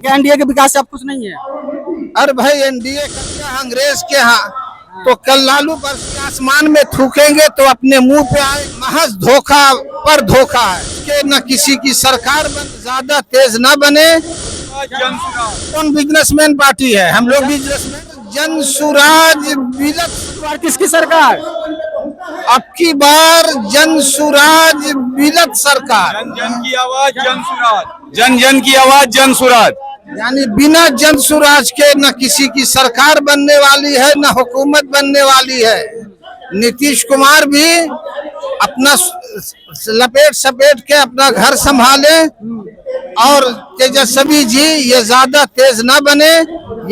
क्या एनडीए के विकास से आप कुछ नहीं है? अरे भाई एनडीए का क्या अंग्रेज के यहाँ तो कल लालू पर आसमान में थूकेंगे तो अपने मुंह पे आए। महज धोखा पर धोखा है कि न किसी की सरकार ज्यादा तेज न बने। कौन बिजनेसमैन पार्टी है? हम लोग बिजनेसमैन। जन सुराज बिलत किसकी सरकार? अब की बार जन सुराज बिलत सरकार। जन की आवाज जन सुराज, जन की आवाज जन सुराज। यानी बिना जन सुराज के न किसी की सरकार बनने वाली है न हुकूमत बनने वाली है। नीतीश कुमार भी अपना लपेट सपेट के अपना घर संभाले और तेजस्वी जी ये ज्यादा तेज न बने।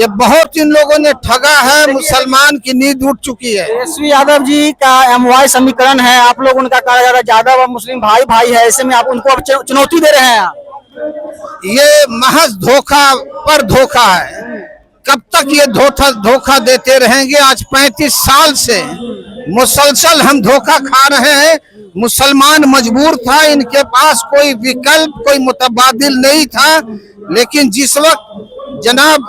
ये बहुत इन लोगों ने ठगा है। मुसलमान की नींद उठ चुकी है। तेजस्वी यादव जी का एमवाई समीकरण है, आप लोग उनका कहा जा रहा है यादव और मुस्लिम भाई भाई है, ऐसे में आप उनको अब चुनौती दे रहे हैं। ये महज धोखा पर धोखा है। कब तक ये धोखा देते रहेंगे? आज 35 साल से मुसलसल हम धोखा खा रहे हैं। मुसलमान मजबूर था, इनके पास कोई विकल्प कोई मुतबादिल नहीं था। लेकिन जिस वक्त जनाब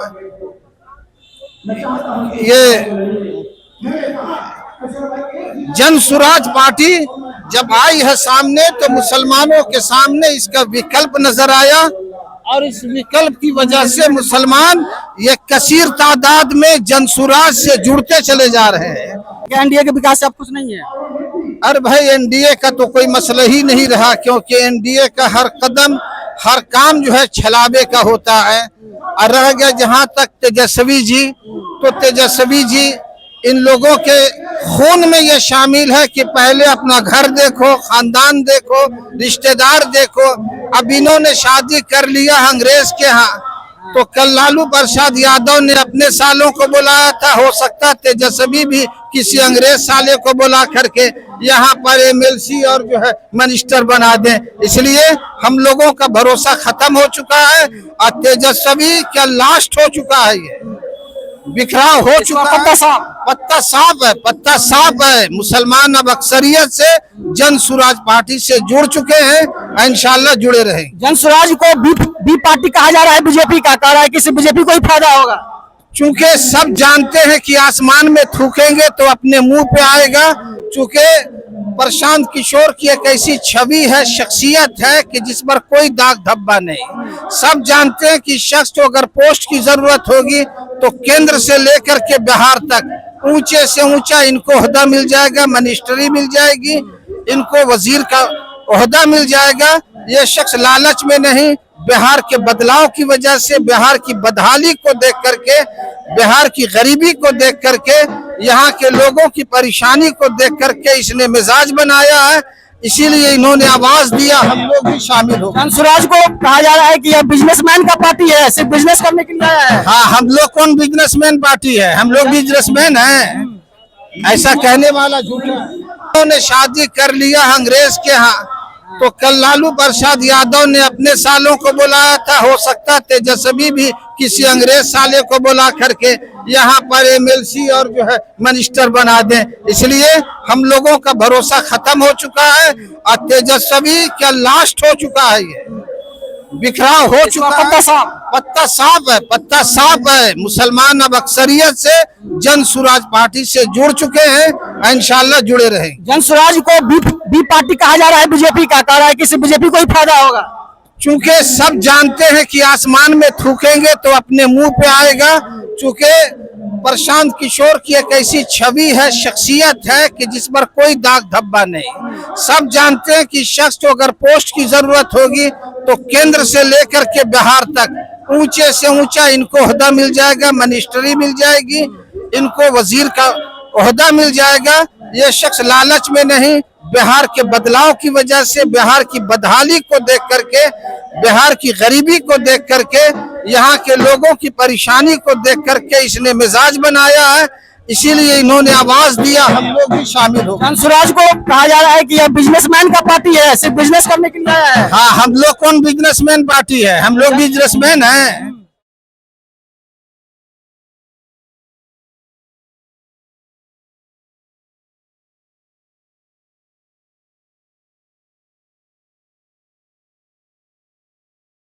ये जन सुराज पार्टी जब आई है सामने तो मुसलमानों के सामने इसका विकल्प नजर आया और इस विकल्प की वजह से मुसलमान ये कसीर तादाद में जन सुराज से जुड़ते चले जा रहे हैं। क्या एनडीए के विकास से आप कुछ नहीं है? अरे भाई एनडीए का तो कोई मसला ही नहीं रहा, क्योंकि एनडीए का हर कदम हर काम जो है छलावे का होता है। और रह गया जहां तक तेजस्वी जी, तो तेजस्वी जी इन लोगों के खून में ये शामिल है कि पहले अपना घर देखो, खानदान देखो, रिश्तेदार देखो। अब इन्होंने शादी कर लिया अंग्रेज के यहाँ, तो कल लालू प्रसाद यादव ने अपने सालों को बुलाया था। हो सकता तेजस्वी भी किसी अंग्रेज साले को बुला करके यहाँ पर एमएलसी और जो है मिनिस्टर बना दें। इसलिए हम लोगों का भरोसा खत्म हो चुका है और तेजस्वी क्या लास्ट हो चुका है, ये बिखराव हो चुका है। पत्ता साफ है। मुसलमान अब अक्सरियत से जन सुराज पार्टी से जुड़ चुके हैं, इंशाल्लाह जुड़े रहेंगे। जन सुराज को बी पार्टी कहा जा रहा है, बीजेपी का कह रहा है कि इससे बीजेपी को ही फायदा होगा। चूंकि सब जानते हैं कि आसमान में थूकेंगे तो अपने मुंह पे आएगा। चूंकि प्रशांत किशोर की एक ऐसी छवि है, शख्सियत है कि जिस पर कोई दाग धब्बा नहीं। सब जानते हैं कि शख्स को अगर पोस्ट की जरूरत होगी तो केंद्र से लेकर के बिहार तक ऊंचे से ऊंचा इनको ओहदा मिल जाएगा, मिनिस्ट्री मिल जाएगी, इनको वजीर का ओहदा मिल जाएगा। ये शख्स लालच में नहीं, बिहार के बदलाव की वजह से, बिहार की बदहाली को देख करके, बिहार की गरीबी को देख करके, यहाँ के लोगों की परेशानी को देख करके इसने मिजाज बनाया है। इसीलिए इन्होंने आवाज दिया, हम लोग भी शामिल हो। जन सुराज को कहा जा रहा है कि यह बिजनेसमैन का पार्टी है, सिर्फ बिजनेस करने के लिए आया है। हाँ, हम लोग कौन बिजनेसमैन पार्टी है? हम लोग बिजनेसमैन हैं। ऐसा कहने वाला झूठा। उन्होंने शादी कर लिया अंग्रेज के यहाँ, तो कल लालू प्रसाद यादव ने अपने सालों को बुलाया था। हो सकता तेजस्वी भी किसी अंग्रेज साले को बुला करके यहाँ पर एमएलसी और जो है मिनिस्टर बना दें। इसलिए हम लोगों का भरोसा खत्म हो चुका है और तेजस्वी क्या लास्ट हो चुका है, ये बिखराव हो चुका है। पत्ता साफ है। मुसलमान अब अक्सरियत से जन सुराज पार्टी से जुड़ चुके हैं, इंशाल्लाह जुड़े रहेंगे। जन सुराज को बी पार्टी कहा जा रहा है, बीजेपी का कह रहा है कि इससे बीजेपी को ही फायदा होगा। चूंकि सब जानते हैं कि आसमान में थूकेंगे तो अपने मुंह पे आएगा। चूंकि प्रशांत किशोर की एक ऐसी छवि है, शख्सियत है कि जिस पर कोई दाग धब्बा नहीं। सब जानते हैं कि शख्स को अगर पोस्ट की जरूरत होगी तो केंद्र से लेकर के बिहार तक ऊंचे से ऊंचा इनको ओहदा मिल जाएगा, मिनिस्ट्री मिल जाएगी, इनको वजीर का ओहदा मिल जाएगा। ये शख्स लालच में नहीं, बिहार के बदलाव की वजह से, बिहार की बदहाली को देख करके, बिहार की गरीबी को देख करके, यहाँ के लोगों की परेशानी को देख करके इसने मिजाज बनाया है। इसीलिए इन्होंने आवाज दिया, हम लोग भी शामिल हो। जन सुराज को कहा जा रहा है कि यह बिजनेसमैन का पार्टी है, सिर्फ बिजनेस करने के लिए आया है। हाँ, हम लोग कौन बिजनेसमैन पार्टी है? हम लोग बिजनेसमैन हैं।